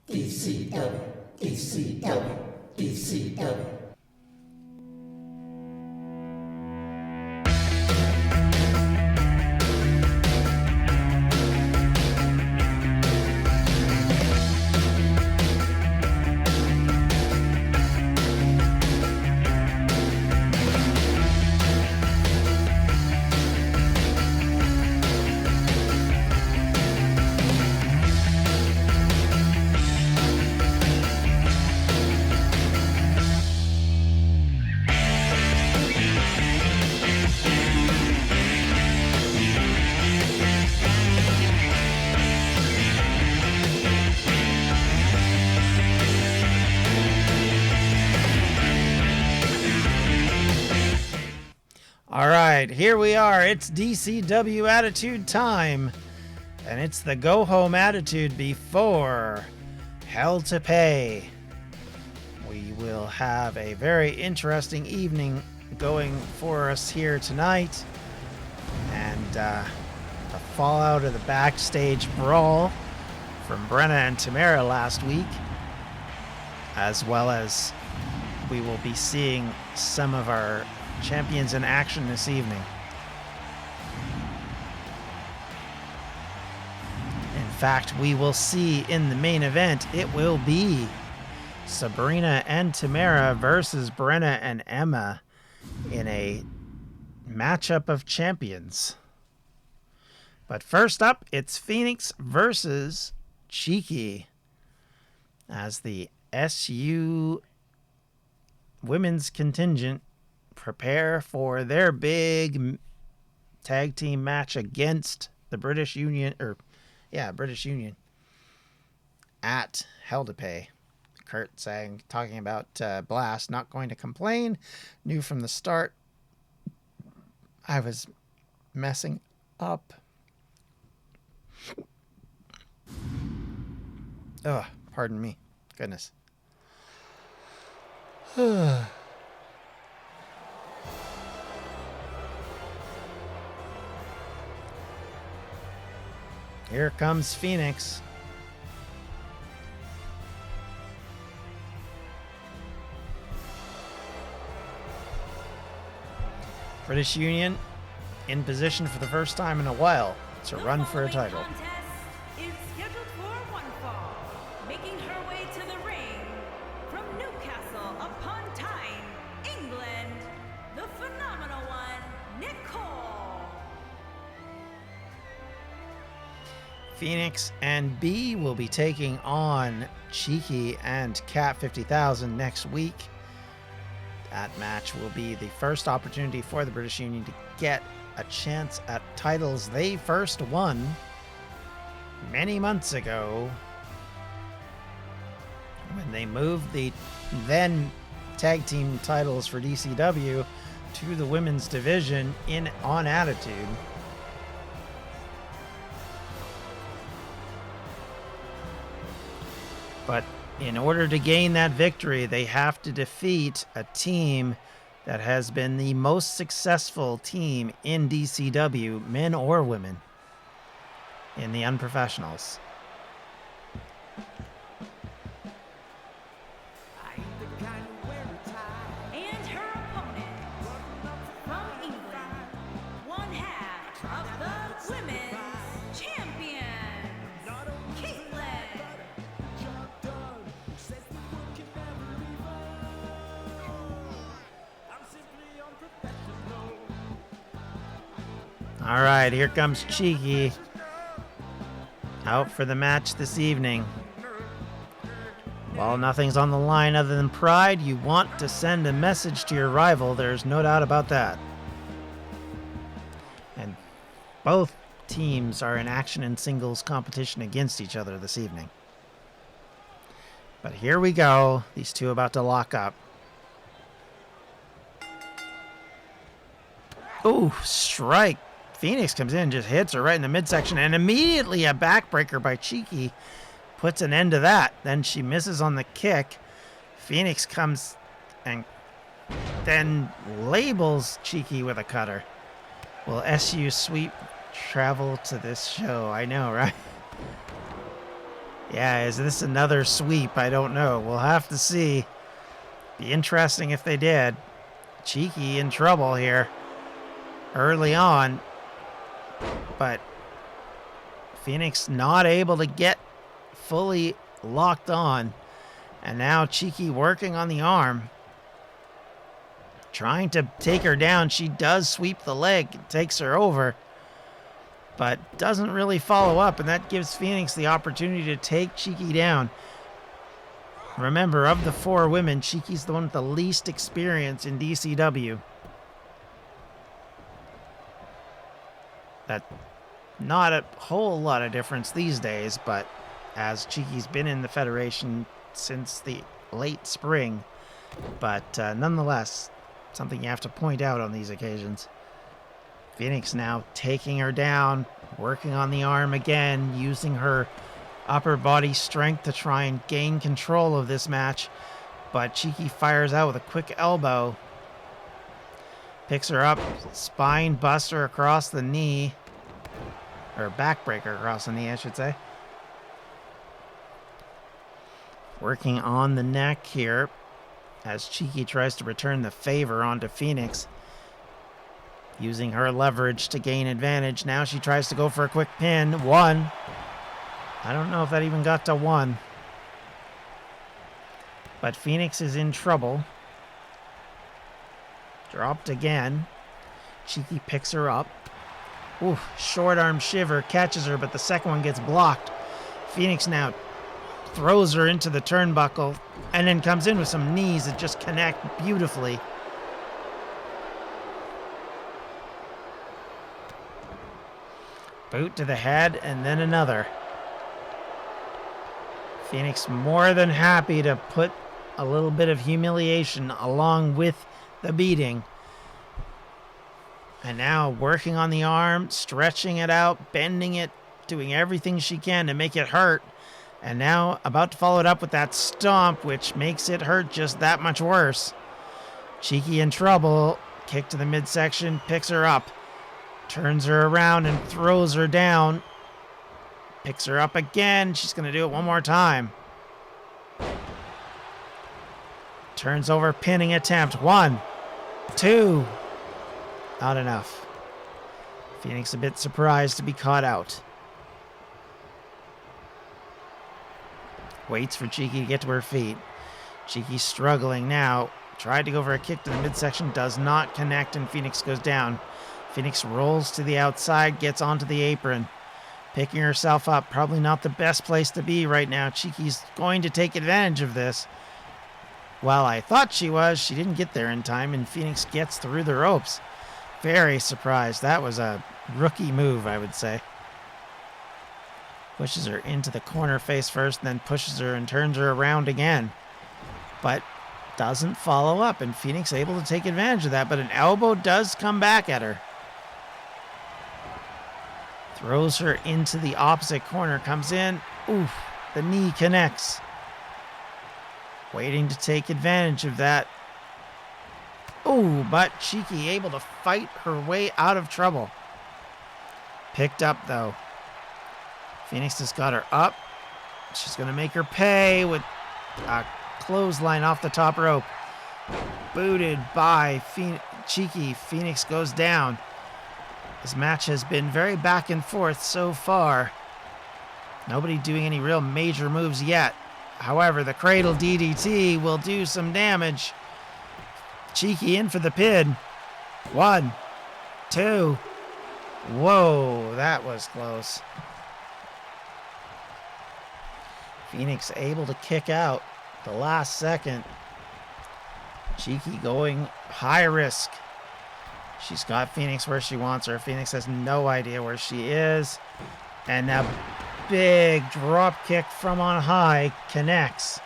DCW, DCW, DCW. All right, here we are. It's DCW Attitude time. And it's the go-home attitude before Hell to Pay. We will have a very interesting evening going for us here tonight. And the fallout of the backstage brawl from Brenna and Tamara last week. As well as we will be seeing some of our champions in action this evening. In fact, we will see in the main event, it will be Sabrina and Tamara versus Brenna and Emma in a matchup of champions. But first up, it's Phoenix versus Cheeky as the SU women's contingent prepare for their big tag team match against the British Union, British Union at Hell to Pay. Kurt talking about Blast, not going to complain. Knew from the start I was messing up. Oh, pardon me. Goodness. Here comes Phoenix. British Union in position for the first time in a while to run for a title. Is scheduled for one fall, making her way to the ring from Newcastle upon Tyne, England, the phenomenal one, Nicole. Phoenix and B will be taking on Cheeky and Cat 50,000 next week. That match will be the first opportunity for the British Union to get a chance at titles they first won many months ago when they moved the then tag team titles for DCW to the women's division on Attitude. But in order to gain that victory, they have to defeat a team that has been the most successful team in DCW, men or women, in the unprofessionals. And her opponent, from England, one half of the women's champions, Caitlin. All right, here comes Cheeky. Out for the match this evening. While nothing's on the line other than pride, you want to send a message to your rival. There's no doubt about that. And both teams are in action in singles competition against each other this evening. But here we go. These two about to lock up. Ooh, strike. Phoenix comes in and just hits her right in the midsection, and immediately a backbreaker by Cheeky puts an end to that. Then she misses on the kick. Phoenix comes and then labels Cheeky with a cutter. Will SU sweep travel to this show? I know, right? Yeah, is this another sweep? I don't know. We'll have to see. Be interesting if they did. Cheeky in trouble here early on, but Phoenix not able to get fully locked on. And now Cheeky working on the arm, trying to take her down. She does sweep the leg, takes her over, but doesn't really follow up, and that gives Phoenix the opportunity to take Cheeky down. Remember, of the 4 women, Cheeky's the one with the least experience in DCW. That not a whole lot of difference these days, but as Cheeky's been in the Federation since the late spring, but nonetheless, something you have to point out on these occasions. Phoenix now taking her down, working on the arm again, using her upper body strength to try and gain control of this match, but Cheeky fires out with a quick elbow. Picks her up, spine buster across the knee, or backbreaker across the knee, I should say. Working on the neck here as Cheeky tries to return the favor onto Phoenix, using her leverage to gain advantage. Now she tries to go for a quick pin. 1. I don't know if that even got to 1. But Phoenix is in trouble. Dropped again. Cheeky picks her up. Ooh, short arm shiver, catches her, but the second one gets blocked. Phoenix now throws her into the turnbuckle and then comes in with some knees that just connect beautifully. Boot to the head and then another. Phoenix more than happy to put a little bit of humiliation along with the beating. And now working on the arm, stretching it out, bending it, doing everything she can to make it hurt. And now about to follow it up with that stomp, which makes it hurt just that much worse. Cheeky in trouble. Kick to the midsection, picks her up. Turns her around and throws her down. Picks her up again. She's going to do it one more time. Turns over, pinning attempt. 1, 2. Not enough. Phoenix a bit surprised to be caught out. Waits for Cheeky to get to her feet. Cheeky struggling now. Tried to go for a kick to the midsection. Does not connect, and Phoenix goes down. Phoenix rolls to the outside, gets onto the apron. Picking herself up. Probably not the best place to be right now. Cheeky's going to take advantage of this. While I thought she was, she didn't get there in time, and Phoenix gets through the ropes. Very surprised. That was a rookie move, I would say. Pushes her into the corner face first, then pushes her and turns her around again. But doesn't follow up, and Phoenix able to take advantage of that, but an elbow does come back at her. Throws her into the opposite corner, comes in. Oof, the knee connects. Waiting to take advantage of that. Ooh, but Cheeky able to fight her way out of trouble. Picked up, though. Phoenix just got her up. She's going to make her pay with a clothesline off the top rope. Booted by Cheeky. Phoenix goes down. This match has been very back and forth so far. Nobody doing any real major moves yet. However, the cradle DDT will do some damage. Cheeky in for the pin. 1, 2. Whoa, that was close. Phoenix able to kick out the last second. Cheeky going high risk. She's got Phoenix where she wants her. Phoenix has no idea where she is. And a big drop kick from on high connects.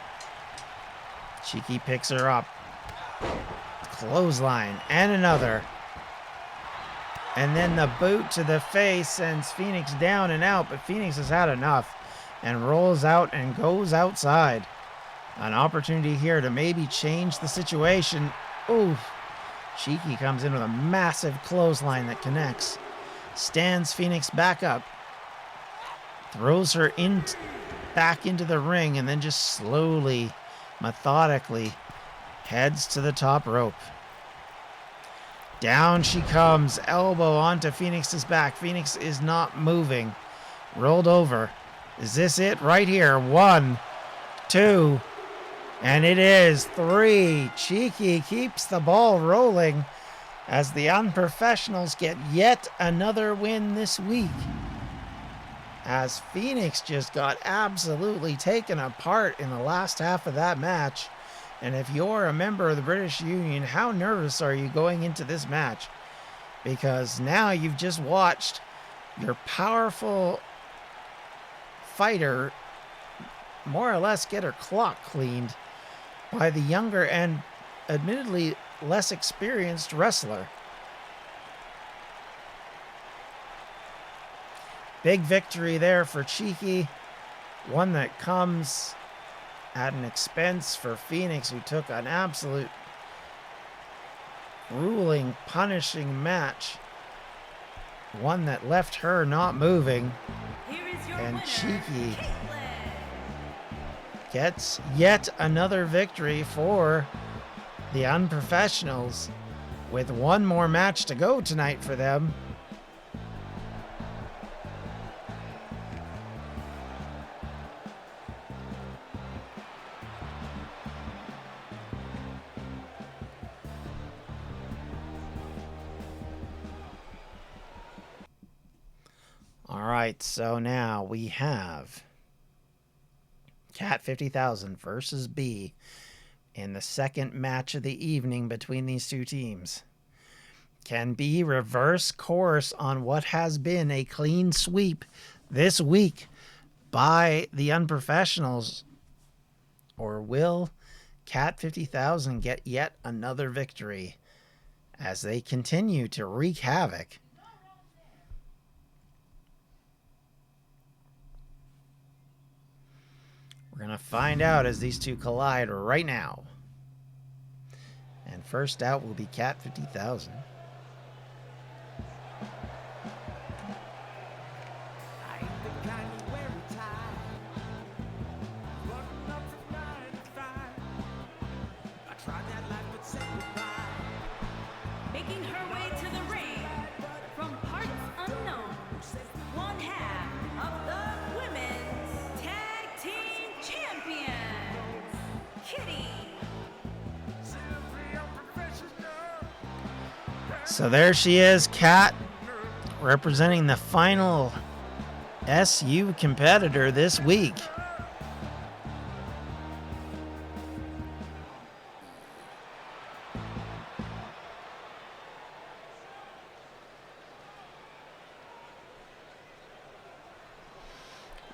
Cheeky picks her up. Clothesline and another. And then the boot to the face sends Phoenix down and out, but Phoenix has had enough and rolls out and goes outside. An opportunity here to maybe change the situation. Ooh. Cheeky comes in with a massive clothesline that connects. Stands Phoenix back up. Throws her back into the ring and then just slowly, methodically heads to the top rope. Down she comes, elbow onto Phoenix's back. Phoenix is not moving. Rolled over. Is this it? Right here. 1, 2, and it is 3. Cheeky keeps the ball rolling as the Unprofessionals get yet another win this week. As Phoenix just got absolutely taken apart in the last half of that match. And if you're a member of the British Union, how nervous are you going into this match? Because now you've just watched your powerful fighter more or less get her clock cleaned by the younger and admittedly less experienced wrestler. Big victory there for Cheeky. One that comes at an expense for Phoenix, who took an absolute grueling, punishing match. One that left her not moving. And Cheeky gets yet another victory for the Unprofessionals, with one more match to go tonight for them. All right, so now we have Cat 50,000 versus B in the second match of the evening between these two teams. Can B reverse course on what has been a clean sweep this week by the Unprofessionals? Or will Cat 50,000 get yet another victory as they continue to wreak havoc? We're going to find out as these two collide right now. And first out will be Cat 50,000. Making her way to the ring from parts unknown, one half of the Women's Tag Team Champions, Kitty. So there she is, Kat, representing the final SU competitor this week.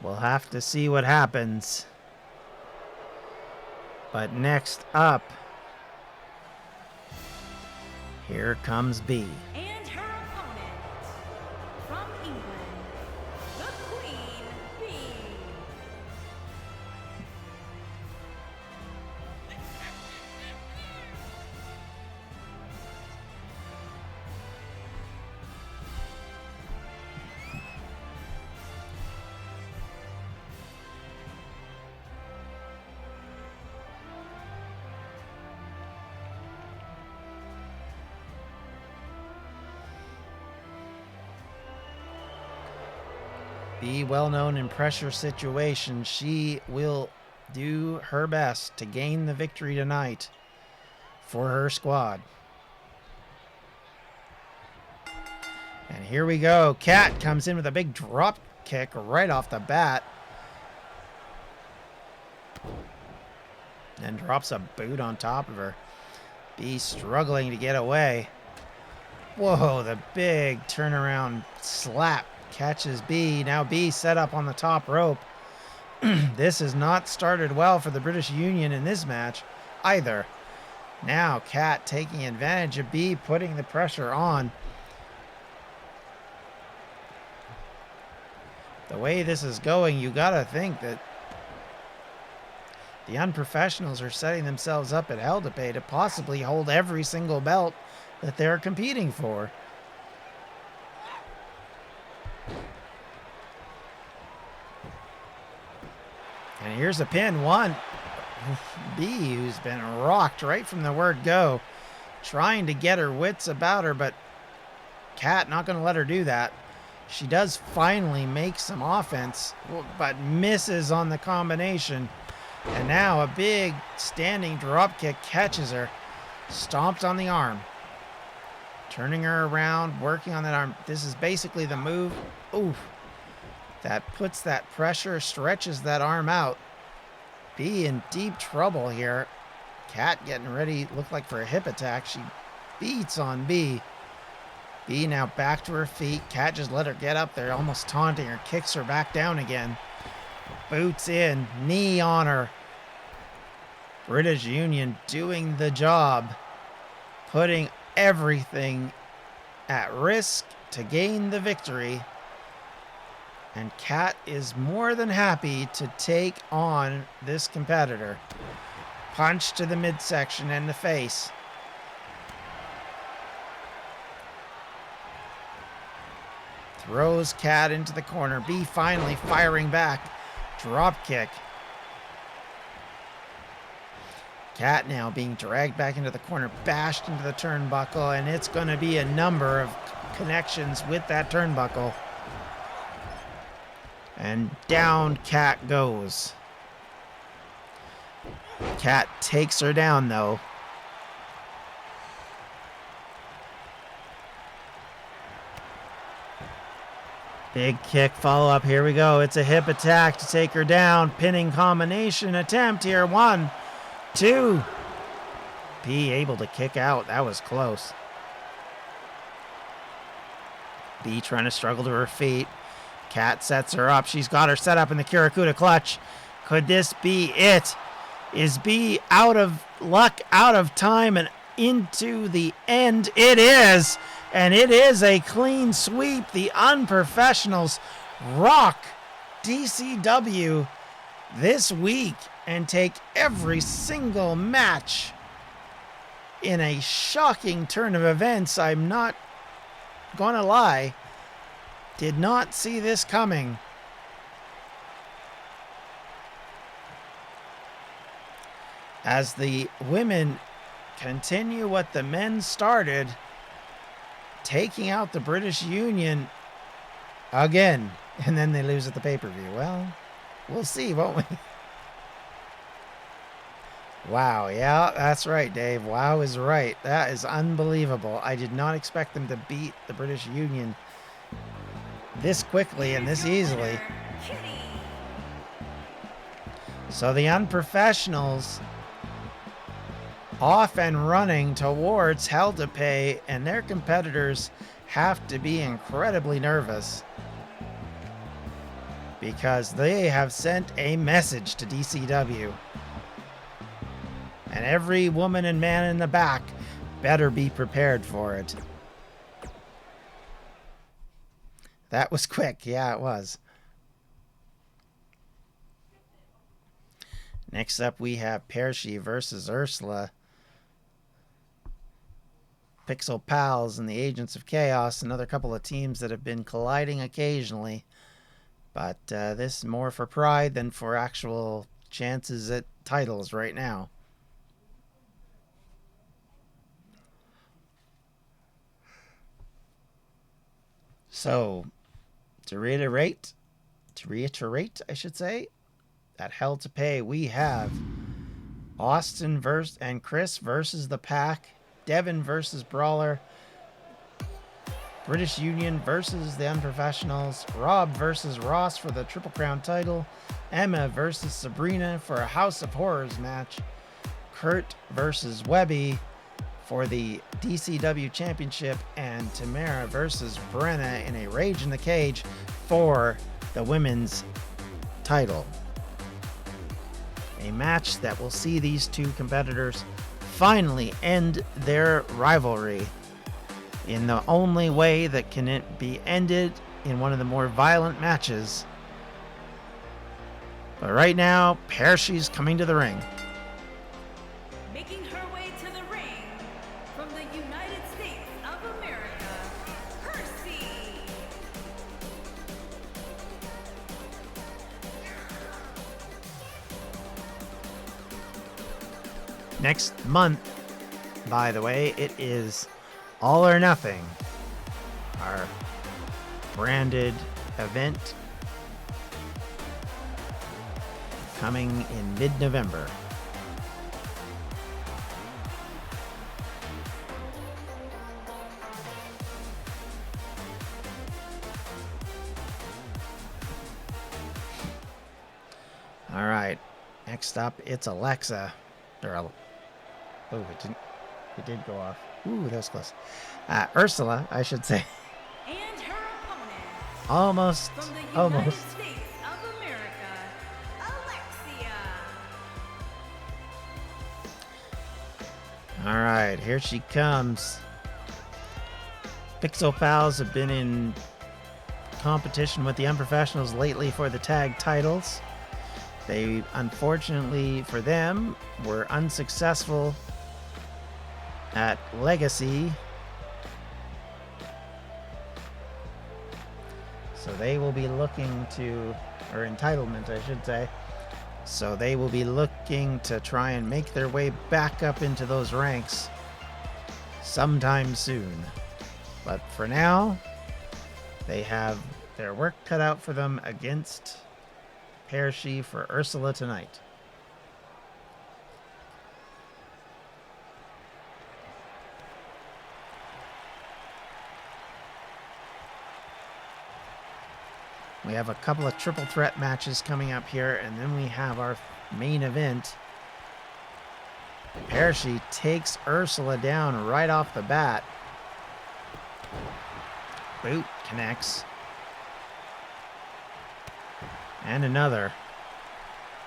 We'll have to see what happens. But next up, here comes B. And her opponent, from England, the Queen Bee. Be well known in pressure situations. She will do her best to gain the victory tonight for her squad. And here we go. Kat comes in with a big drop kick right off the bat. And drops a boot on top of her. B struggling to get away. Whoa, the big turnaround slap catches B. Now B set up on the top rope. This has not started well for the British Union in this match either. Now Kat taking advantage of B, putting the pressure on. The way this is going, you gotta think that the Unprofessionals are setting themselves up at hell to pay to possibly hold every single belt that they're competing for. And here's a pin. One. B, who's been rocked right from the word go. Trying to get her wits about her, but Kat not going to let her do that. She does finally make some offense, but misses on the combination. And now a big standing drop kick catches her. Stomped on the arm. Turning her around, working on that arm. This is basically the move. Oof. That puts that pressure, stretches that arm out. B in deep trouble here. Kat getting ready, looked like for a hip attack. She beats on B. B now back to her feet. Kat just let her get up there, almost taunting her, kicks her back down again. Boots in, knee on her. British Union doing the job, putting everything at risk to gain the victory. And Kat is more than happy to take on this competitor. Punch to the midsection and the face. Throws Kat into the corner. B finally firing back. Drop kick. Kat now being dragged back into the corner, bashed into the turnbuckle, and it's going to be a number of connections with that turnbuckle. And down Kat goes. Kat takes her down, though. Big kick follow-up. Here we go. It's a hip attack to take her down. Pinning combination attempt here. 1, 2. B able to kick out. That was close. B trying to struggle to her feet. Kat sets her up. She's got her set up in the Kirakuda clutch. Could this be it? Is B out of luck, out of time, and into the end? It is. And it is a clean sweep. The Unprofessionals rock DCW this week and take every single match in a shocking turn of events. I'm not gonna lie. Did not see this coming. As the women continue what the men started, taking out the British Union again, and then they lose at the pay-per-view. Well, we'll see, won't we? Wow, yeah, that's right, Dave. Wow is right. That is unbelievable. I did not expect them to beat the British Union this quickly and this easily. So the Unprofessionals off and running towards hell to pay, and their competitors have to be incredibly nervous because they have sent a message to DCW. And every woman and man in the back better be prepared for it. That was quick. Yeah, it was. Next up, we have Pershi versus Ursula. Pixel Pals and the Agents of Chaos, another couple of teams that have been colliding occasionally. But this is more for pride than for actual chances at titles right now. So, to reiterate, I should say, at Hell to Pay, we have Austin and Chris versus the Pack, Devin versus Brawler, British Union versus the Unprofessionals, Rob versus Ross for the Triple Crown title, Emma versus Sabrina for a House of Horrors match, Kurt versus Webby for the DCW Championship, and Tamara versus Brenna in a Rage in the Cage for the women's title. A match that will see these two competitors finally end their rivalry in the only way that can be ended in one of the more violent matches. But right now, Pershi's coming to the ring. Making her way to the ring from the United States of America, Percy. Next month, by the way, it is All or Nothing, our branded event coming in mid-November. All right, next up, it's Alexa. Oh, it did go off. Ooh, that was close. Ursula, I should say. And her opponent. Almost. From the United States of America, Alexia. All right, here she comes. Pixel Pals have been in competition with the Unprofessionals lately for the tag titles. They, unfortunately for them, were unsuccessful at Legacy. So they will be looking to, or entitlement, I should say. So they will be looking to try and make their way back up into those ranks sometime soon. But for now, they have their work cut out for them against Pershi for Ursula tonight. We have a couple of triple threat matches coming up here, and then we have our main event. Pershi takes Ursula down right off the bat. Boot connects. And another.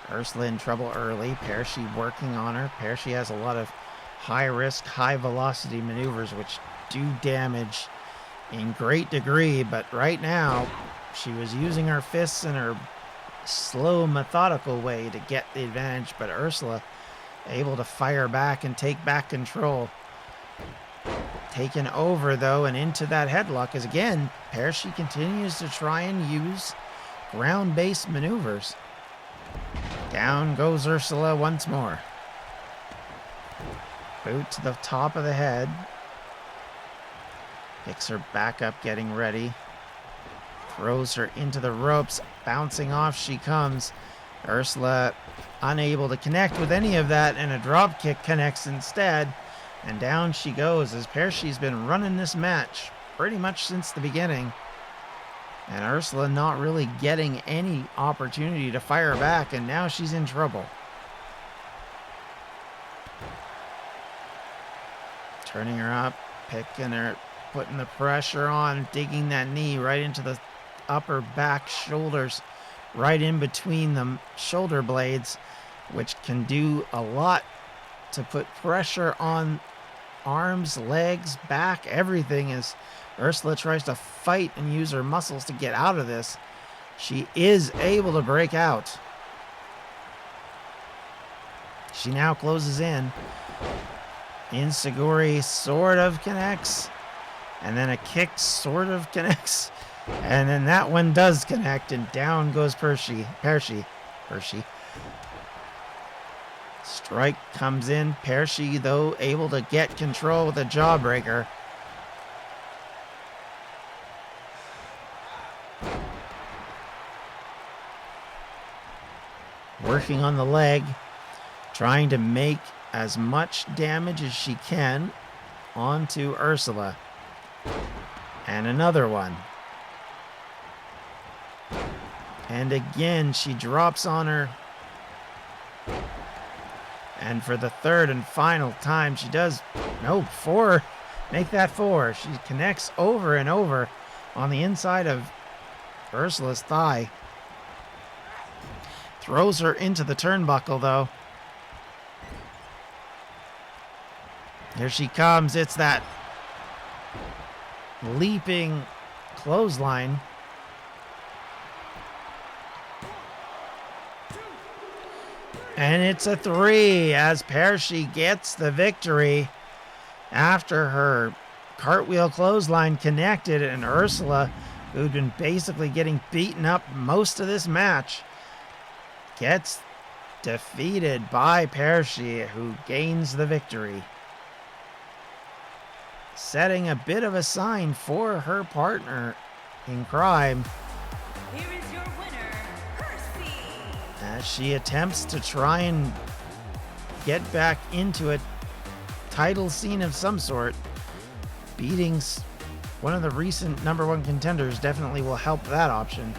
Ursula in trouble early. Pershi working on her. Pershi has a lot of high-risk, high-velocity maneuvers which do damage in great degree, but right now she was using her fists in her slow, methodical way to get the advantage, but Ursula able to fire back and take back control. Taken over, though, and into that headlock as, again, Pershi continues to try and use ground-based maneuvers. Down goes Ursula once more. Boot to the top of the head. Picks her back up, getting ready. Throws her into the ropes. Bouncing off she comes. Ursula unable to connect with any of that, and a drop kick connects instead. And down she goes as Pershi's been running this match pretty much since the beginning. And Ursula not really getting any opportunity to fire back, and now she's in trouble. Turning her up, picking her, putting the pressure on, digging that knee right into the upper back shoulders, right in between the shoulder blades, which can do a lot to put pressure on arms, legs, back, everything, as Ursula tries to fight and use her muscles to get out of this. She is able to break out. She now closes in. Inseguri sort of connects, and then a kick sort of connects, and then that one does connect, and down goes Pershi. Strike comes in. Pershi, though, able to get control with a jawbreaker. Working on the leg, trying to make as much damage as she can onto Ursula. And another one. And again, she drops on her. And for the third and final time, she does, no, 4. Make that 4. She connects over and over on the inside of Ursula's thigh. Throws her into the turnbuckle, though. Here she comes. It's that leaping clothesline. And it's a 3 as Pershi gets the victory after her cartwheel clothesline connected, and Ursula, who'd been basically getting beaten up most of this match, gets defeated by Pershi, who gains the victory, setting a bit of a sign for her partner in crime Here is your winner, Percy. as she attempts to try and get back into a title scene of some sort. Beating one of the recent #1 contenders definitely will help that option.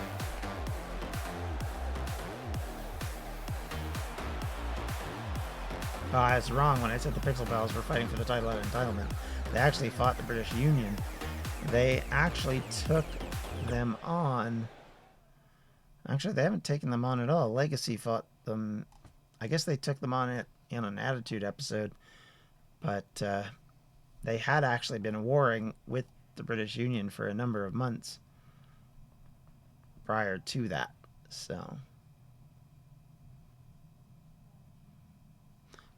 Oh, I was wrong when I said the Pixel Pals were fighting for the title at Entitlement. They actually fought the British Union. They actually took them on. Actually, they haven't taken them on at all. Legacy fought them. I guess they took them on in an Attitude episode. But they had actually been warring with the British Union for a number of months prior to that. So...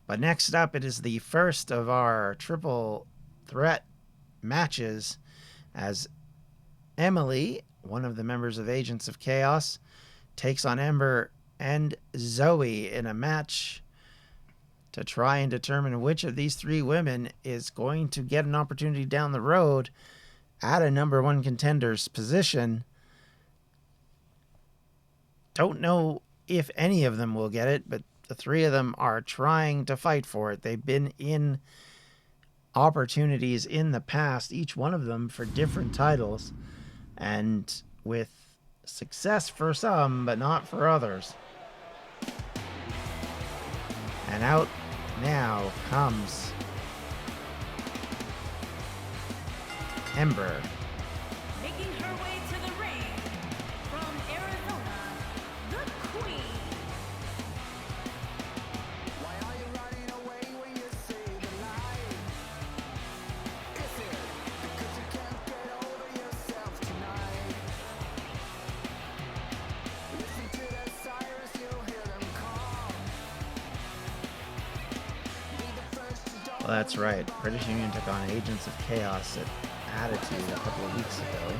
But next up, it is the first of our triple threat matches as Emily, one of the members of Agents of Chaos, takes on Ember and Zoe in a match to try and determine which of these three women is going to get an opportunity down the road at a #1 contender's position. Don't know if any of them will get it, but the three of them are trying to fight for it. They've been in opportunities in the past, each one of them for different titles, and with success for some, but not for others. And out now comes Ember. Making her way to the ring from Arizona, the Queen. Why are you running away when you see the light? Is it because you can't get over yourself tonight? Listen to the sirens, you'll hear them call. Be the first to dawn. Well, that's right. British Union took on Agents of Chaos at Attitude a couple of weeks ago.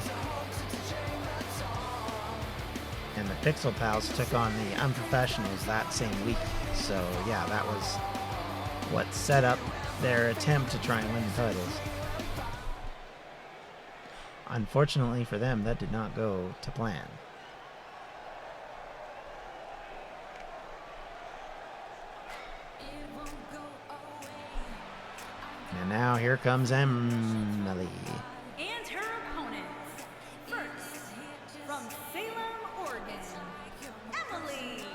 And the Pixel Pals took on the Unprofessionals that same week. So, yeah, that was what set up their attempt to try and win the titles. Unfortunately for them, that did not go to plan. And now here comes Emily. And her opponents. First, from Salem, Oregon, Emily.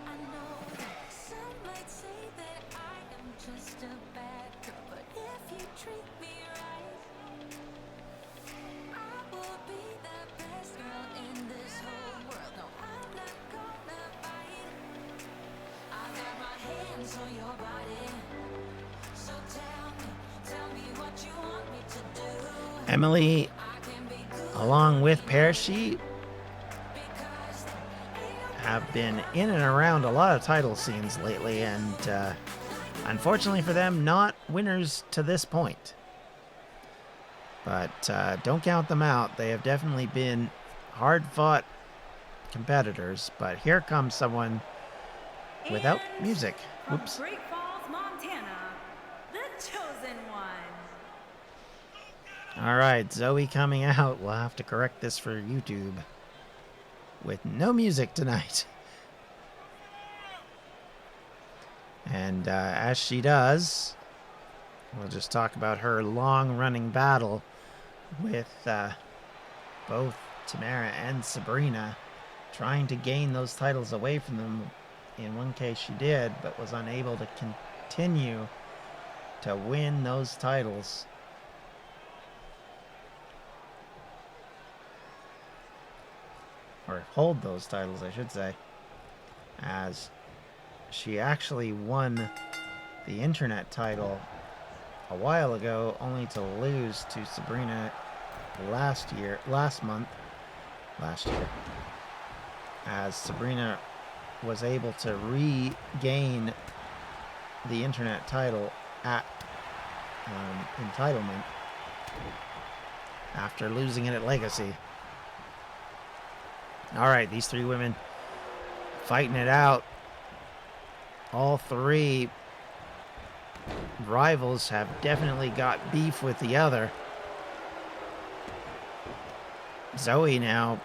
I know some might say that I am just a bad girl, but if you treat me right, I will be the best girl in this whole world. No, I'm not gonna bite. I got my hands on your body, so tell me what you want me to do. Emily, I can be good along with Pershi, because have been in and around a lot of title scenes lately, and unfortunately for them, not winners to this point. But don't count them out. They have definitely been hard-fought competitors. But here comes someone without And music. from Oops. Great Falls, Montana, the Chosen One. All right, Zoe coming out. We'll have to correct this for YouTube. With no music tonight. And as she does, we'll just talk about her long-running battle with both Tamara and Sabrina, trying to gain those titles away from them. In one case she did, but was unable to continue to win those titles. Or hold those titles, I should say. As she actually won the internet title a while ago, only to lose to Sabrina last year, as Sabrina was able to regain the internet title at Entitlement after losing it at Legacy. All right, these three women fighting it out. All three rivals have definitely got beef with the other. Zoe now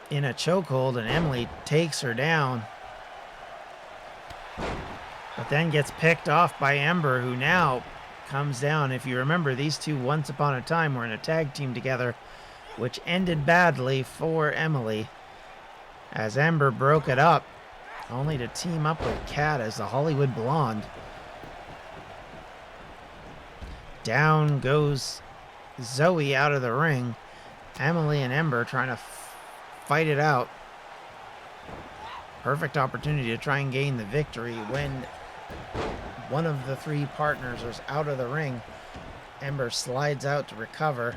in a chokehold, and Emily takes her down. But then gets picked off by Ember, who now comes down. If you remember, these two once upon a time were in a tag team together, which ended badly for Emily, as Ember broke it up, only to team up with Kat as the Hollywood Blonde. Down goes Zoe out of the ring. Emily and Ember trying to fight it out. Perfect opportunity to try and gain the victory when one of the three partners is out of the ring. Ember slides out to recover.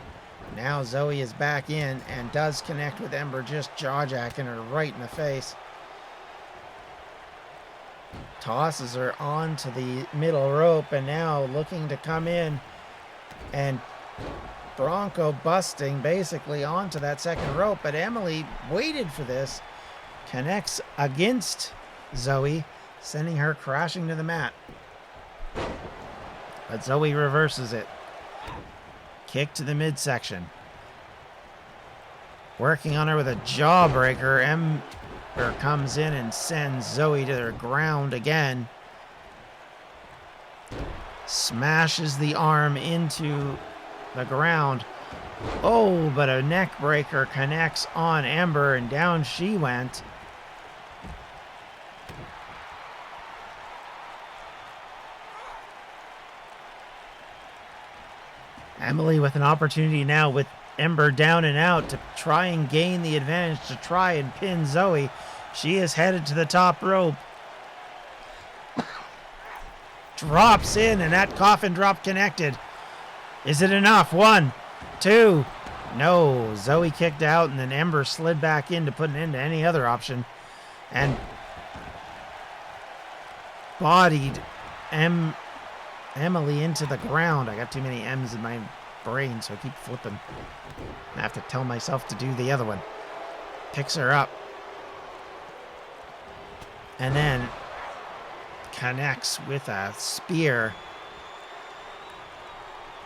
Now Zoe is back in and does connect with Ember, just jaw-jacking her right in the face. Tosses her onto the middle rope, and now looking to come in and Bronco busting basically onto that second rope, but Emily waited for this, connects against Zoe, sending her crashing to the mat. But Zoe reverses it. Kick to the midsection. Working on her with a jawbreaker, Ember comes in and sends Zoe to the ground again. Smashes the arm into the ground. Oh, but a neck breaker connects on Ember, and down she went. Emily with an opportunity now with Ember down and out to try and gain the advantage, to try and pin Zoe. She is headed to the top rope. Drops in, and that coffin drop connected. Is it enough? 1, 2. No. Zoe kicked out, and then Ember slid back in to put an end to any other option. And bodied Emily into the ground. I got too many M's in my brain, so I keep flipping. I have to tell myself to do the other one. Picks her up. And then connects with a spear.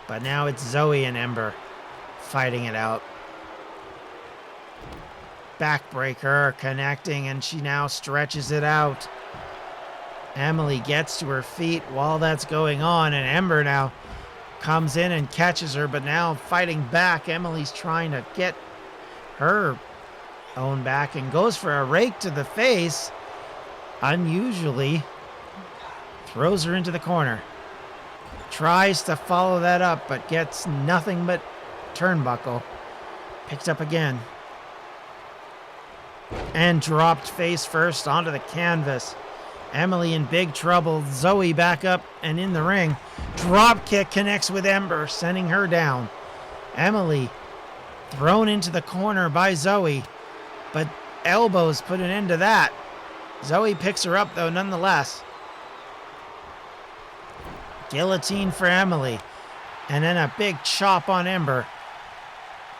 But now it's Zoe and Ember fighting it out. Backbreaker connecting, and she now stretches it out. Emily gets to her feet while that's going on, and Ember now comes in and catches her, but now fighting back. Emily's trying to get her own back and goes for a rake to the face. Unusually, throws her into the corner. Tries to follow that up, but gets nothing but turnbuckle. Picked up again. And dropped face first onto the canvas. Emily in big trouble. Zoe back up and in the ring. Drop kick connects with Ember, sending her down. Emily thrown into the corner by Zoe, but elbows put an end to that. Zoe picks her up though nonetheless. Guillotine for Emily, and then a big chop on Ember.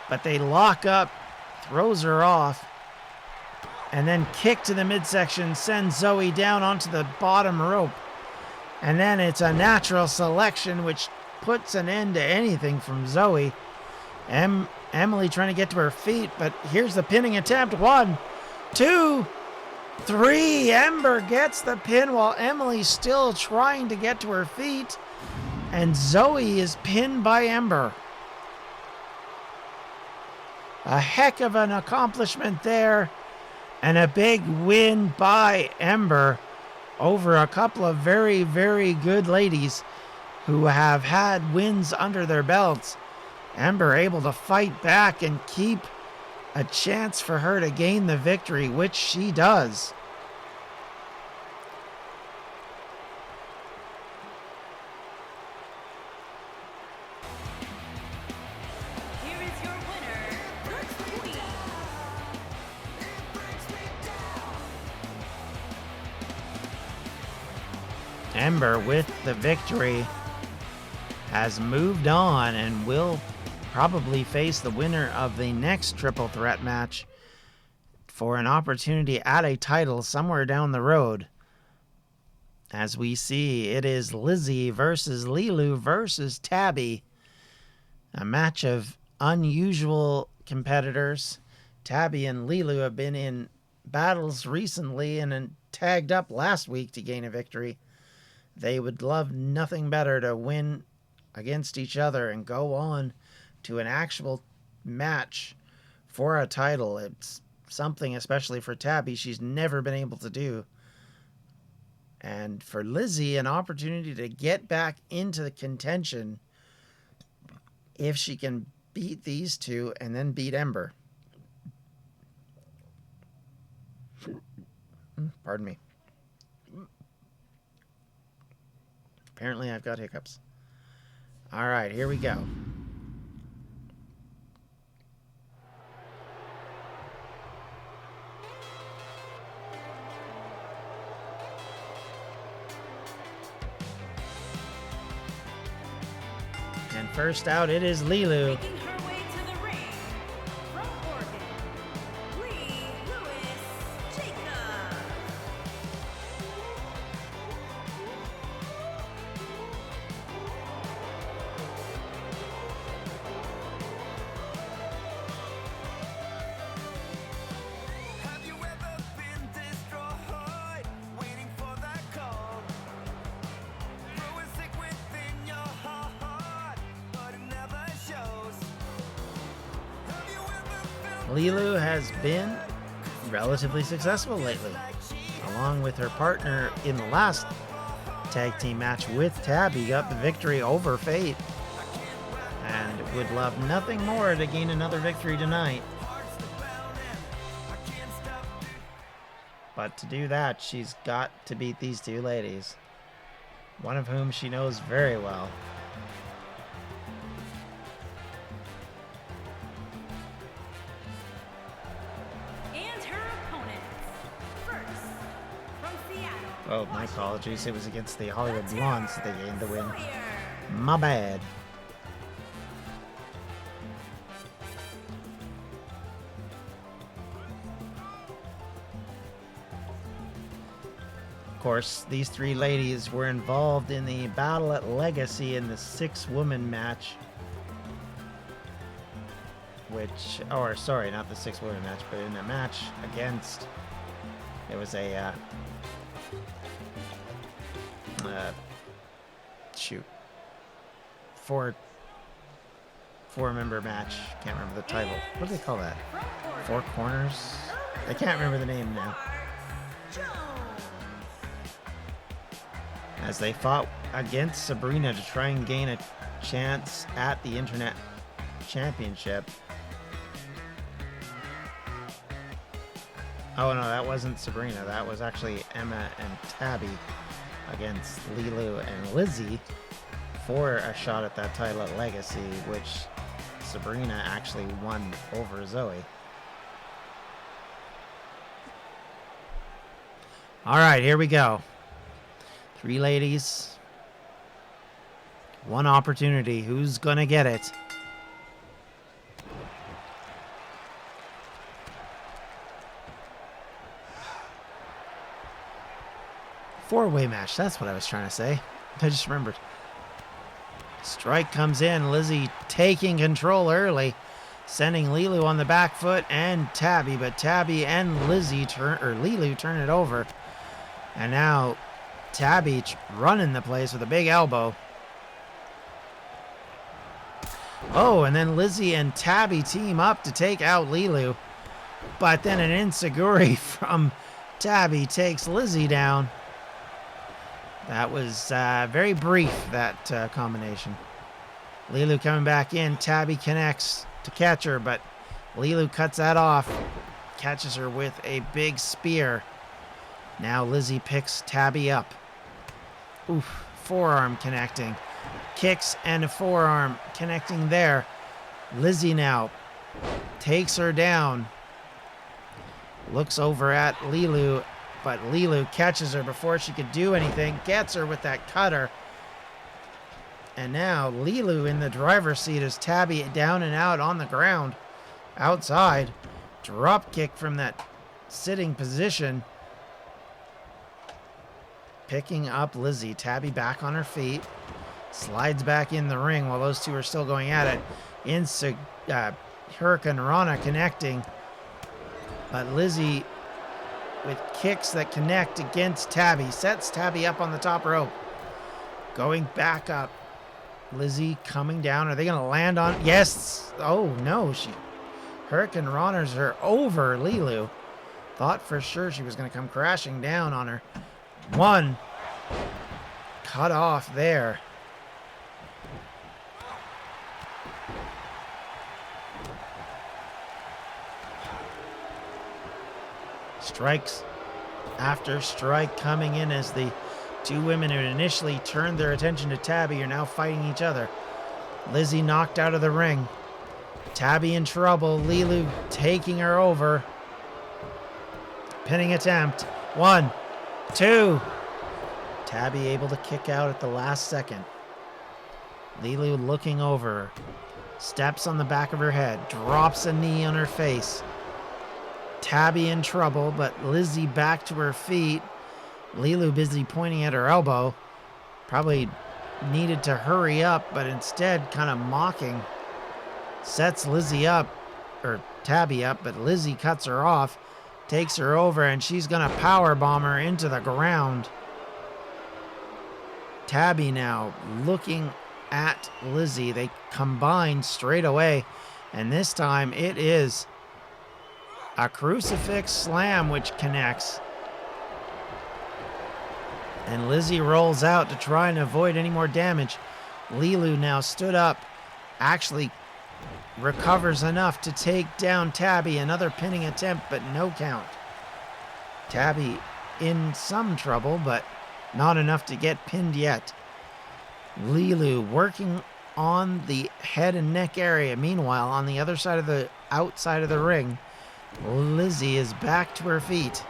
But they lock up, throws her off, and then kick to the midsection, sends Zoe down onto the bottom rope. And then it's a natural selection, which puts an end to anything from Zoe. Emily trying to get to her feet, but here's the pinning attempt. 1, 2, 3. Ember gets the pin while Emily's still trying to get to her feet. And Zoe is pinned by Ember. A heck of an accomplishment there. And a big win by Ember over a couple of very, very good ladies who have had wins under their belts. Ember able to fight back and keep a chance for her to gain the victory, which she does. Here is your winner, the Queen. Ember with the victory has moved on and will probably face the winner of the next triple threat match for an opportunity at a title somewhere down the road. As we see, it is Lizzie versus Lilu versus Tabby. A match of unusual competitors. Tabby and Lilu have been in battles recently and then tagged up last week to gain a victory. They would love nothing better to win against each other and go on to an actual match for a title. It's something, especially for Tabby, she's never been able to do. And for Lizzie, an opportunity to get back into the contention if she can beat these two and then beat Ember. Pardon me. Apparently I've got hiccups. All right, here we go. And first out, it is Lilu. Making her way to the ring from Oregon, Lee Lewis Jacob. Have you ever been destroyed, waiting for that call? Growing sick within your heart, but it never shows. Have you ever felt Lilu has been relatively successful lately, along with her partner in the last tag team match with Tabby, got the victory over Fate, and would love nothing more to gain another victory tonight. But to do that, she's got to beat these two ladies, one of whom she knows very well. And her opponents. First, from Seattle. Oh, my apologies. It was against the Hollywood Blondes that they gained the win. Sawyer. My bad. Of course, these three ladies were involved in the Battle at Legacy in the 6-woman match. Which, or sorry, not the 6-woman match, but in a match against, it was a, shoot, four-member match. Can't remember the title. What do they call that? From Oregon, Four Corners? I can't remember the name now. Jones. As they fought against Sabrina to try and gain a chance at the Internet Championship. Oh no, that wasn't Sabrina. That was actually Emma and Tabby against Lilu and Lizzie for a shot at that title at Legacy, which Sabrina actually won over Zoe. All right, here we go. Three ladies, one opportunity. Who's gonna get it? Four-way match. That's what I was trying to say. I just remembered. Strike comes in. Lizzie taking control early, sending Lilu on the back foot and Tabby, but Tabby and Lilu turn it over. And now Tabby running the place with a big elbow. Oh, and then Lizzie and Tabby team up to take out Lilu. But then an enziguri from Tabby takes Lizzie down. That was very brief, that combination. Lilu coming back in. Tabby connects to catch her, but Lilu cuts that off. Catches her with a big spear. Now Lizzie picks Tabby up. Oof, forearm connecting. Kicks and a forearm connecting there. Lizzie now takes her down. Looks over at Lilu, but Lilu catches her before she could do anything. Gets her with that cutter. And now Lilu in the driver's seat as Tabby down and out on the ground. Outside. Drop kick from that sitting position. Picking up Lizzie. Tabby back on her feet. Slides back in the ring while those two are still going at it. Hurricane Rana connecting. But Lizzie with kicks that connect against Tabby. Sets Tabby up on the top rope. Going back up. Lizzie coming down. Are they going to land on? Yes. Oh, no. Hurricane Rana's her over Lilu. Thought for sure she was going to come crashing down on her. One. Cut off there. Strikes after strike coming in as the two women who initially turned their attention to Tabby are now fighting each other. Lizzie knocked out of the ring. Tabby in trouble. Lilu taking her over. Pinning attempt. 1, 2. Tabby able to kick out at the last second. Lilu looking over. Steps on the back of her head. Drops a knee on her face. Tabby in trouble, but Lizzie back to her feet. Lilu busy pointing at her elbow. Probably needed to hurry up, but instead kind of mocking. Sets Lizzie up, or Tabby up, but Lizzie cuts her off. Takes her over, and she's going to power bomb her into the ground. Tabby now looking at Lizzie. They combine straight away, and this time it is a crucifix slam which connects. And Lizzie rolls out to try and avoid any more damage. Lilu now stood up, actually recovers enough to take down Tabby. Another pinning attempt, but no count. Tabby in some trouble, but not enough to get pinned yet. Lilu working on the head and neck area. Meanwhile, on the other side of the outside of the ring, Lizzie is back to her feet.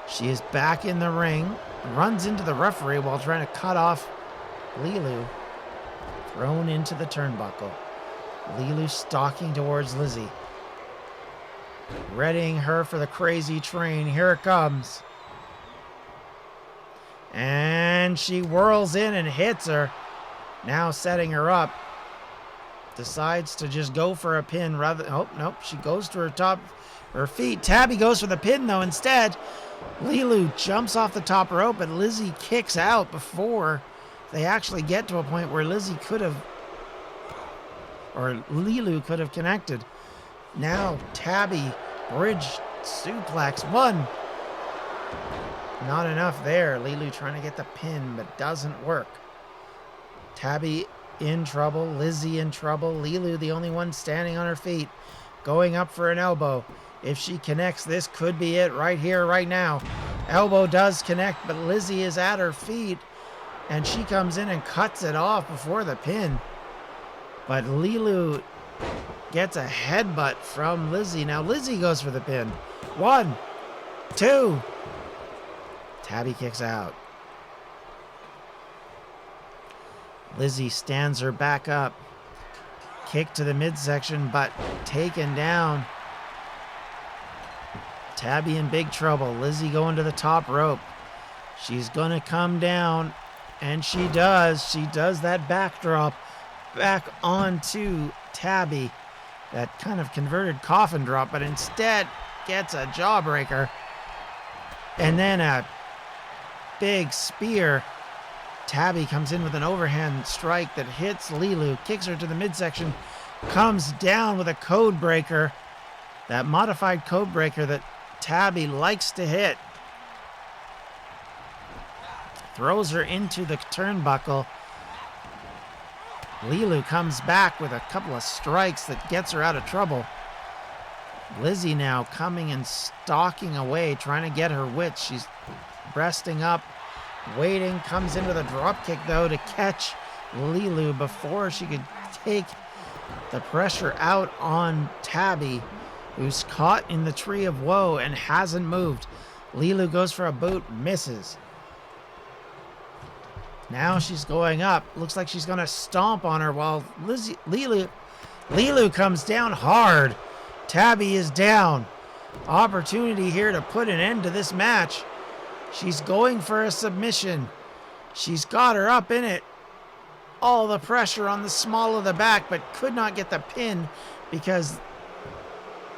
She is back in the ring, runs into the referee while trying to cut off Lilu. Thrown into the turnbuckle. Lilu stalking towards Lizzie. Readying her for the crazy train. Here it comes. And she whirls in and hits her. Now setting her up. Decides to just go for a pin rather. Oh, nope. She goes to her feet. Tabby goes for the pin though instead. Lilu jumps off the top rope, but Lizzie kicks out before they actually get to a point where Lilu could have connected. Now Tabby bridge suplex. 1. Not enough there. Lilu trying to get the pin, but doesn't work. Tabby in trouble. Lizzie in trouble. Lilu the only one standing on her feet. Going up for an elbow. If she connects, this could be it right here, right now. Elbow does connect, but Lizzie is at her feet. And she comes in and cuts it off before the pin. But Lilu gets a headbutt from Lizzie. Now Lizzie goes for the pin. 1, 2. Tabby kicks out. Lizzie stands her back up. Kick to the midsection, but taken down. Tabby in big trouble. Lizzie going to the top rope. She's going to come down, and she does. She does that backdrop back onto Tabby. That kind of converted coffin drop, but instead gets a jawbreaker. And then a big spear. Tabby comes in with an overhand strike that hits Lilu, kicks her to the midsection, comes down with a code breaker. That modified code breaker that Tabby likes to hit. Throws her into the turnbuckle. Lilu comes back with a couple of strikes that gets her out of trouble. Lizzie now coming and stalking away, trying to get her wits. She's breasting up, waiting, comes into the dropkick though to catch Lilu before she could take the pressure out on Tabby, who's caught in the tree of woe and hasn't moved. Lilu goes for a boot, misses. Now she's going up. Looks like she's going to stomp on her while Lilu comes down hard. Tabby is down. Opportunity here to put an end to this match. She's going for a submission. She's got her up in it. All the pressure on the small of the back, but could not get the pin because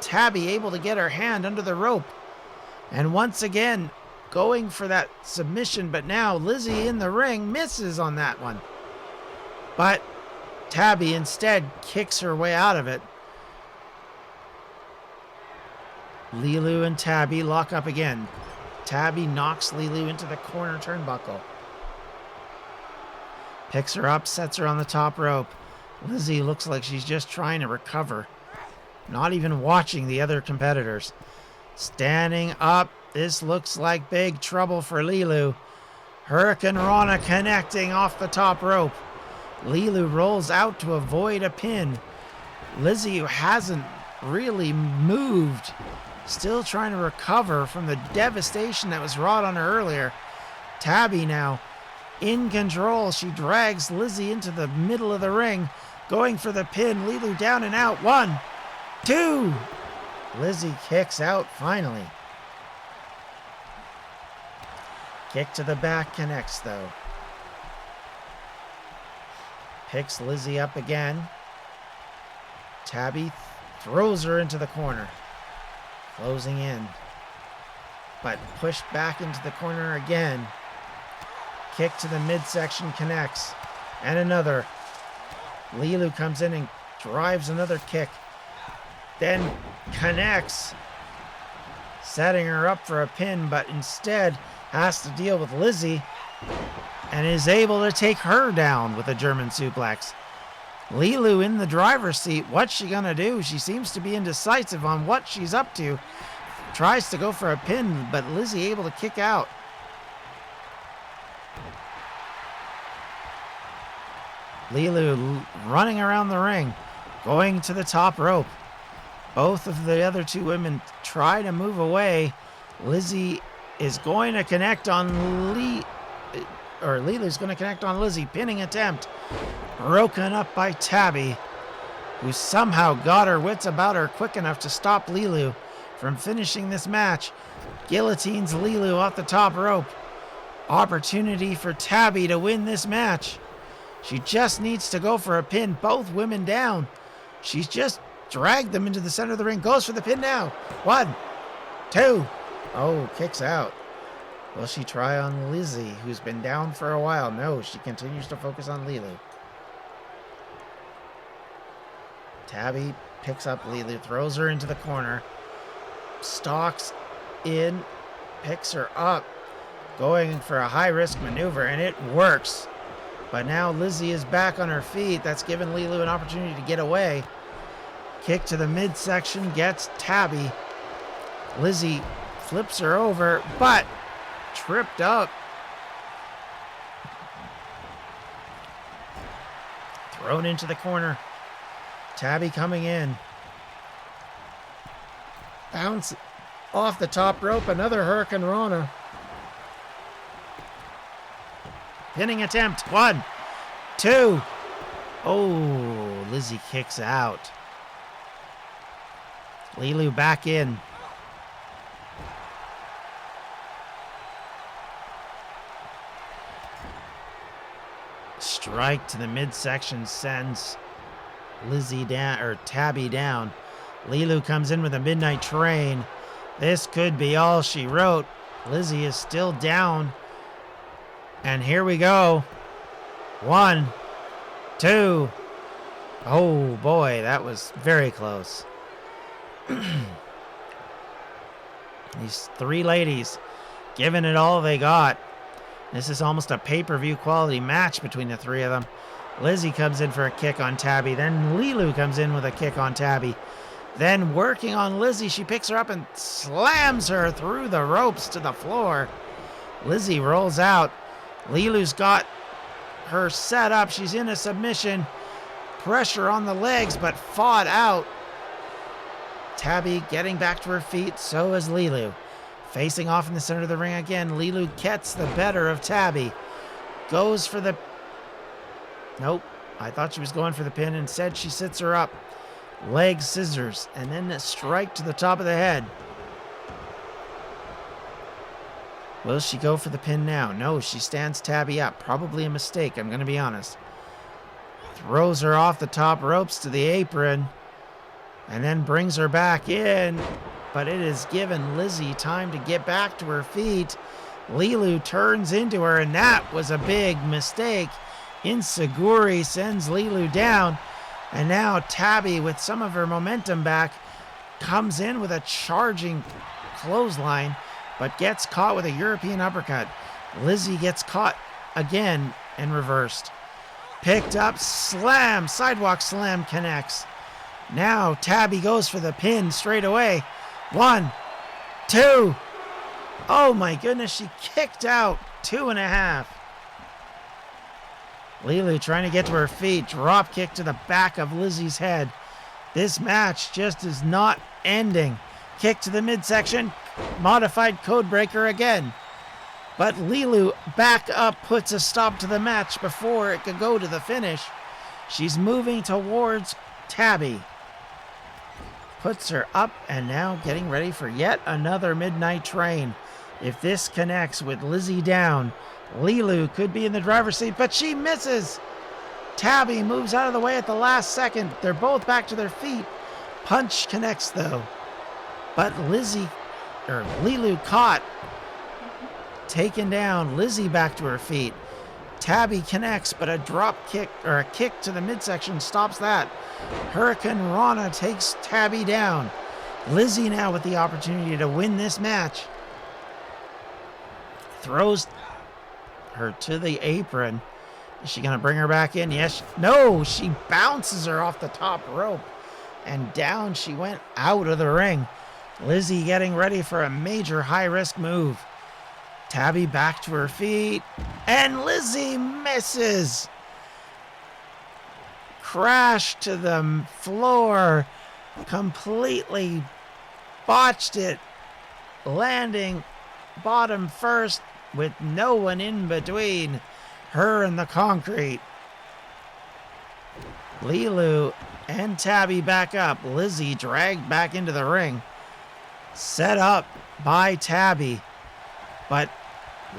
Tabby able to get her hand under the rope. And once again, going for that submission, but now Lizzie in the ring misses on that one. But Tabby instead kicks her way out of it. Lilu and Tabby lock up again. Tabby knocks Lilu into the corner turnbuckle. Picks her up, sets her on the top rope. Lizzie looks like she's just trying to recover. Not even watching the other competitors. Standing up. This looks like big trouble for Lilu. Hurricane Rana connecting off the top rope. Lilu rolls out to avoid a pin. Lizzie, who hasn't really moved, still trying to recover from the devastation that was wrought on her earlier. Tabby now in control. She drags Lizzie into the middle of the ring, going for the pin. Lilu down and out. 1, 2. Lizzie kicks out finally. Kick to the back connects though. Picks Lizzie up again. Tabby throws her into the corner. Closing in. But pushed back into the corner again. Kick to the midsection connects. And another. Lilu comes in and drives another kick. Then connects. Setting her up for a pin, but instead has to deal with Lizzie and is able to take her down with a German suplex. Lilu in the driver's seat. What's she gonna do? She seems to be indecisive on what she's up to. Tries to go for a pin, but Lizzie able to kick out. Lilu running around the ring, going to the top rope. Both of the other two women try to move away. Lizzie is going to connect on Lilu's going to connect on Lizzie. Pinning attempt. Broken up by Tabby, who somehow got her wits about her quick enough to stop Lilu from finishing this match. Guillotines Lilu off the top rope. Opportunity for Tabby to win this match. She just needs to go for a pin. Both women down. She's just dragged them into the center of the ring. Goes for the pin now. 1, 2. Oh, kicks out. Will she try on Lizzie, who's been down for a while? No, she continues to focus on Lilu. Tabby picks up Lilu, throws her into the corner. Stalks in, picks her up, going for a high-risk maneuver, and it works. But now Lizzie is back on her feet. That's given Lilu an opportunity to get away. Kick to the midsection gets Tabby. Lizzie flips her over, but tripped up. Thrown into the corner. Tabby coming in. Bounce off the top rope. Another Hurricane Rana. Pinning attempt. 1, 2. Oh, Lizzie kicks out. Lilu back in. Strike to the midsection sends Lizzie down, or Tabby down. Lilu comes in with a midnight train. This could be all she wrote. Lizzie is still down. And here we go. 1, 2. Oh boy, that was very close. These three ladies giving it all they got. This is almost a pay-per-view quality match between the three of them. Lizzie comes in for a kick on Tabby. Then Lilu comes in with a kick on Tabby. Then working on Lizzie, she picks her up and slams her through the ropes to the floor. Lizzie rolls out. Lilu's got her set up. She's in a submission. Pressure on the legs, but fought out. Tabby getting back to her feet. So is Lilu. Facing off in the center of the ring again. Lilu gets the better of Tabby. Goes for the... Nope. I thought she was going for the pin. Instead, she sits her up. Leg scissors. And then a strike to the top of the head. Will she go for the pin now? No, she stands Tabby up. Probably a mistake, I'm going to be honest. Throws her off the top ropes to the apron. And then brings her back in. But it has given Lizzie time to get back to her feet. Lilu turns into her, and that was a big mistake. Inseguri sends Lilu down. And now Tabby, with some of her momentum back, comes in with a charging clothesline, but gets caught with a European uppercut. Lizzie gets caught again and reversed. Picked up, slam, sidewalk slam connects. Now Tabby goes for the pin straight away. 1, 2. Oh my goodness, she kicked out. 2.5. Lilu trying to get to her feet. Drop kick to the back of Lizzie's head. This match just is not ending. Kick to the midsection. Modified codebreaker again. But Lilu back up puts a stop to the match before it could go to the finish. She's moving towards Tabby. Puts her up and now getting ready for yet another midnight train. If this connects with Lizzie down, Lilu could be in the driver's seat, but she misses. Tabby moves out of the way at the last second. They're both back to their feet. Punch connects though. But Lilu caught. Taken down. Lizzie back to her feet. Tabby connects, but a drop kick or a kick to the midsection stops that. Hurricane Rana takes Tabby down. Lizzie now with the opportunity to win this match. Throws her to the apron. Is she going to bring her back in? Yes. No, she bounces her off the top rope. And down she went out of the ring. Lizzie getting ready for a major high-risk move. Tabby back to her feet. And Lizzie misses. Crash to the floor. Completely botched it. Landing bottom first with no one in between her and the concrete. Lilu and Tabby back up. Lizzie dragged back into the ring. Set up by Tabby. But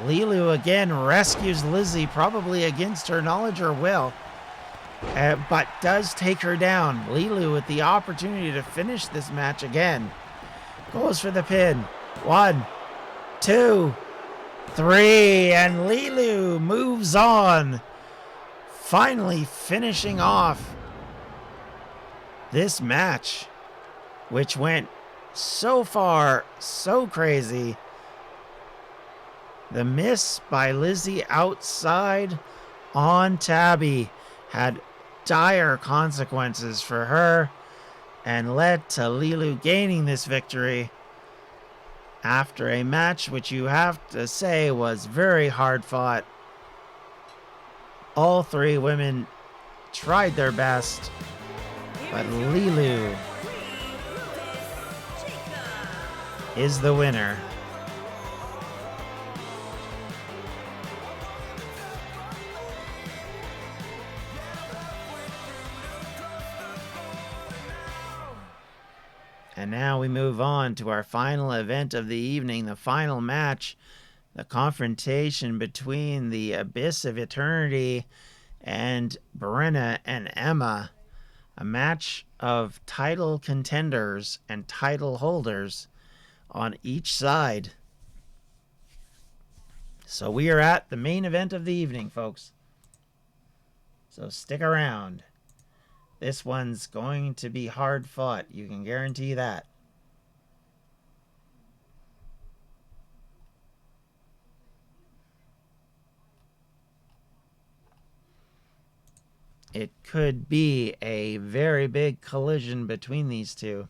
Lilu again rescues Lizzie, probably against her knowledge or will. But does take her down. Lilu with the opportunity to finish this match again. Goes for the pin. 1, 2, 3. And Lilu moves on. Finally finishing off this match, which went so far, so crazy. The miss by Lizzie outside on Tabby had dire consequences for her and led to Lilu gaining this victory after a match which you have to say was very hard fought. All three women tried their best, but Lilu is the winner. And now we move on to our final event of the evening, the final match, the confrontation between the Abyss of Eternity and Brenna and Emma. A match of title contenders and title holders on each side. So we are at the main event of the evening, folks. So stick around. This one's going to be hard fought. You can guarantee that. It could be a very big collision between these two.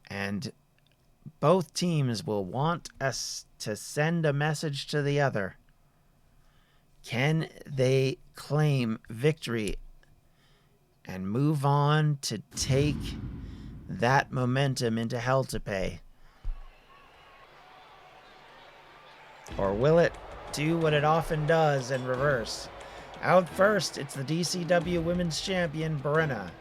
And both teams will want us to send a message to the other. Can they claim victory and move on to take that momentum into hell to pay? Or will it do what it often does and reverse? Out first, it's the DCW Women's Champion, Brenna.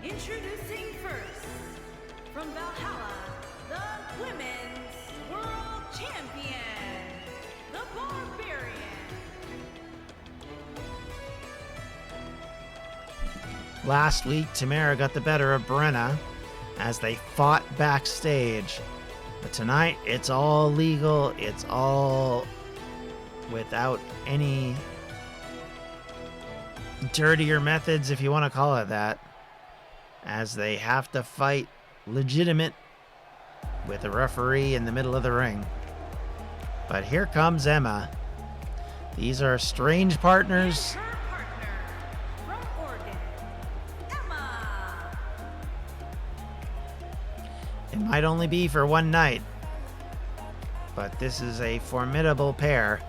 Introducing first, from Valhalla, the Women's World Champion, the Barbarian. Last week, Tamara got the better of Brenna as they fought backstage. But tonight, it's all legal. It's all without any dirtier methods, if you want to call it that, as they have to fight legitimate with a referee in the middle of the ring. But here comes Emma. These are strange partners. Her partner, from Oregon, Emma. It might only be for one night, but this is a formidable pair,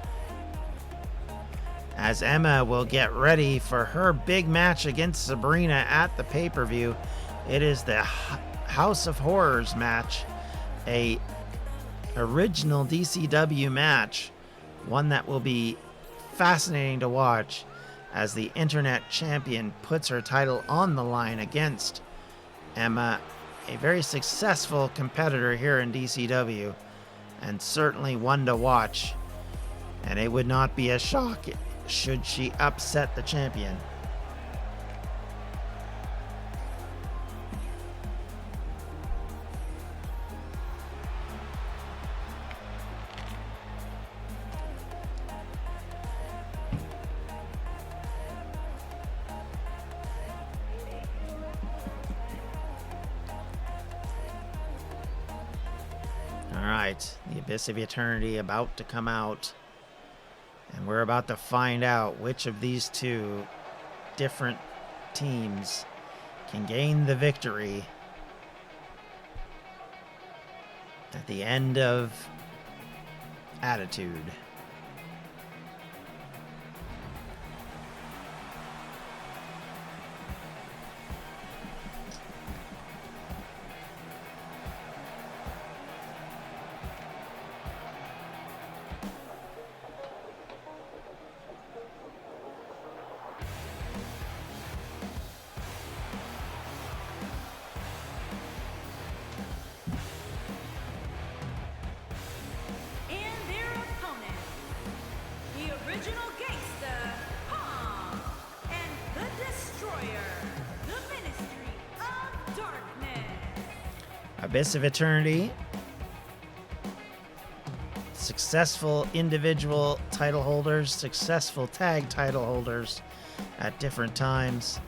as Emma will get ready for her big match against Sabrina at the pay-per-view. It is the House of Horrors match, a original DCW match, one that will be fascinating to watch as the internet champion puts her title on the line against Emma, a very successful competitor here in DCW, and certainly one to watch. And it would not be a shock should she upset the champion. All right, the Abyss of Eternity about to come out. And we're about to find out which of these two different teams can gain the victory at the end of Attitude. And their opponent, the original gangster, Pong, and the Destroyer, the Ministry of Darkness. Abyss of Eternity, successful individual title holders, successful tag title holders at different times.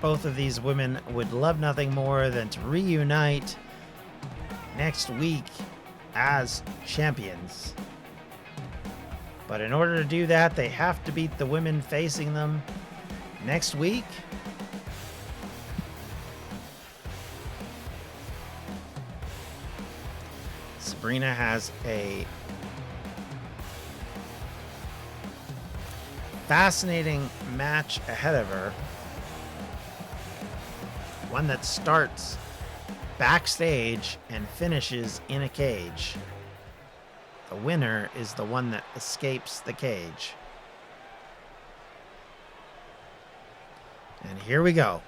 Both of these women would love nothing more than to reunite next week as champions. But in order to do that, they have to beat the women facing them next week. Sabrina has a fascinating match ahead of her. One that starts backstage and finishes in a cage. The winner is the one that escapes the cage. And here we go.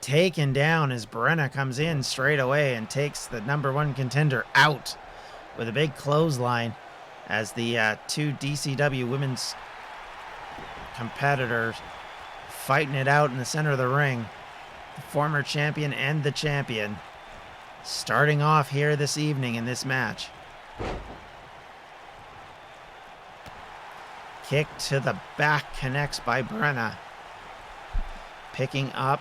Taken down as Brenna comes in straight away and takes the number one contender out with a big clothesline, as the two DCW women's competitors fighting it out in the center of the ring. The former champion and the champion starting off here this evening in this match. Kick to the back connects by Brenna. Picking up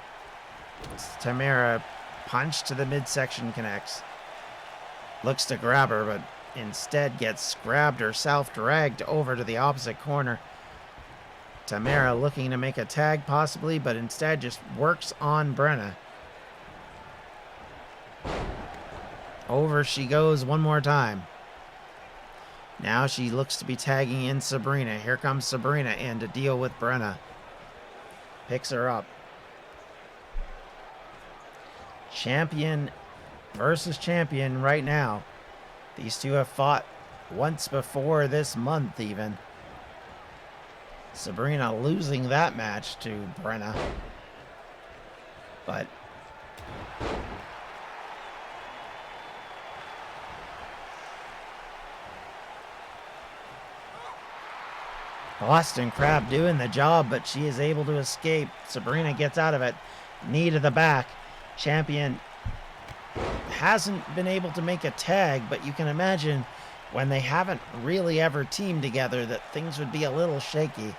Tamara, punch to the midsection connects. Looks to grab her, but instead gets grabbed herself, dragged over to the opposite corner. Tamara looking to make a tag possibly, but instead just works on Brenna. Over she goes one more time. Now she looks to be tagging in Sabrina. Here comes Sabrina in to deal with Brenna. Picks her up. Champion versus champion right now. These two have fought once before this month even. Sabrina losing that match to Brenna. But Boston Crab doing the job, but she is able to escape. Sabrina gets out of it. Knee to the back. Champion hasn't been able to make a tag, but you can imagine when they haven't really ever teamed together that things would be a little shaky.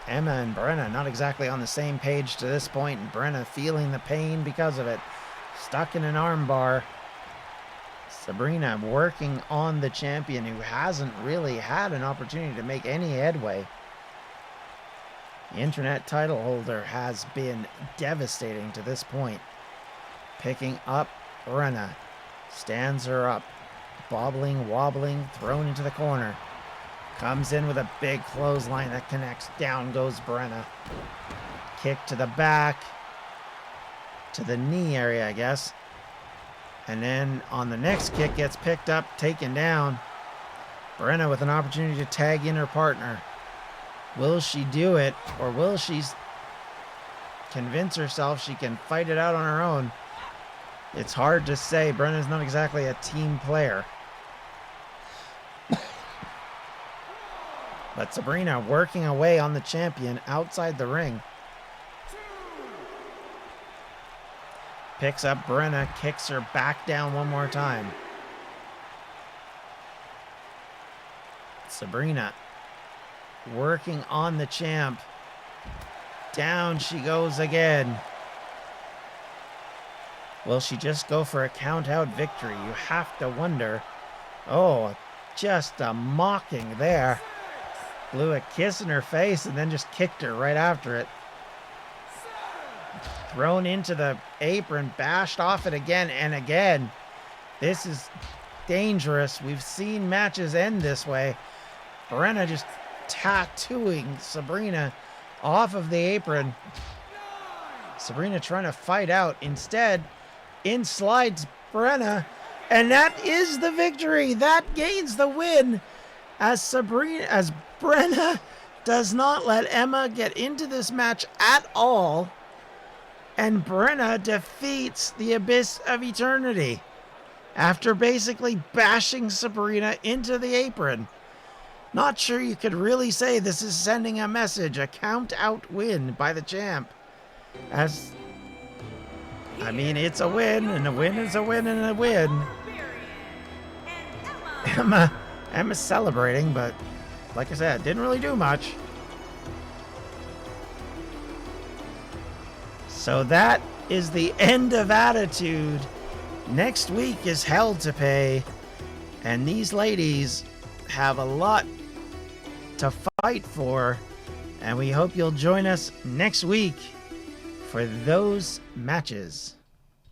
Emma and Brenna not exactly on the same page to this point, and Brenna feeling the pain because of it. Stuck in an armbar. Sabrina working on the champion who hasn't really had an opportunity to make any headway. The internet title holder has been devastating to this point. Picking up Brenna. Stands her up. Bobbling, wobbling, thrown into the corner. Comes in with a big clothesline that connects. Down goes Brenna. Kick to the back. To the knee area, I guess. And then on the next kick gets picked up, taken down. Brenna with an opportunity to tag in her partner. Will she do it, or will she convince herself she can fight it out on her own? It's hard to say. Brenna's not exactly a team player. But Sabrina working away on the champion outside the ring. Picks up Brenna, kicks her back down one more time. Sabrina working on the champ. Down she goes again. Will she just go for a count-out victory? You have to wonder. Oh, just a mocking there. Blew a kiss in her face and then just kicked her right after it. Thrown into the apron, bashed off it again and again. This is dangerous. We've seen matches end this way. Brenna just tattooing Sabrina off of the apron. Sabrina trying to fight out. Instead, in slides Brenna, and that is the victory. That gains the win as Brenna does not let Emma get into this match at all. And Brenna defeats the Abyss of Eternity after basically bashing Sabrina into the apron. Not sure you could really say this is sending a message, a count-out win by the champ. It's a win, and a win is a win and a win. Emma's celebrating, but like I said, didn't really do much. So that is the end of Attitude. Next week is Hell to Pay, and these ladies have a lot to fight for, and we hope you'll join us next week for those matches.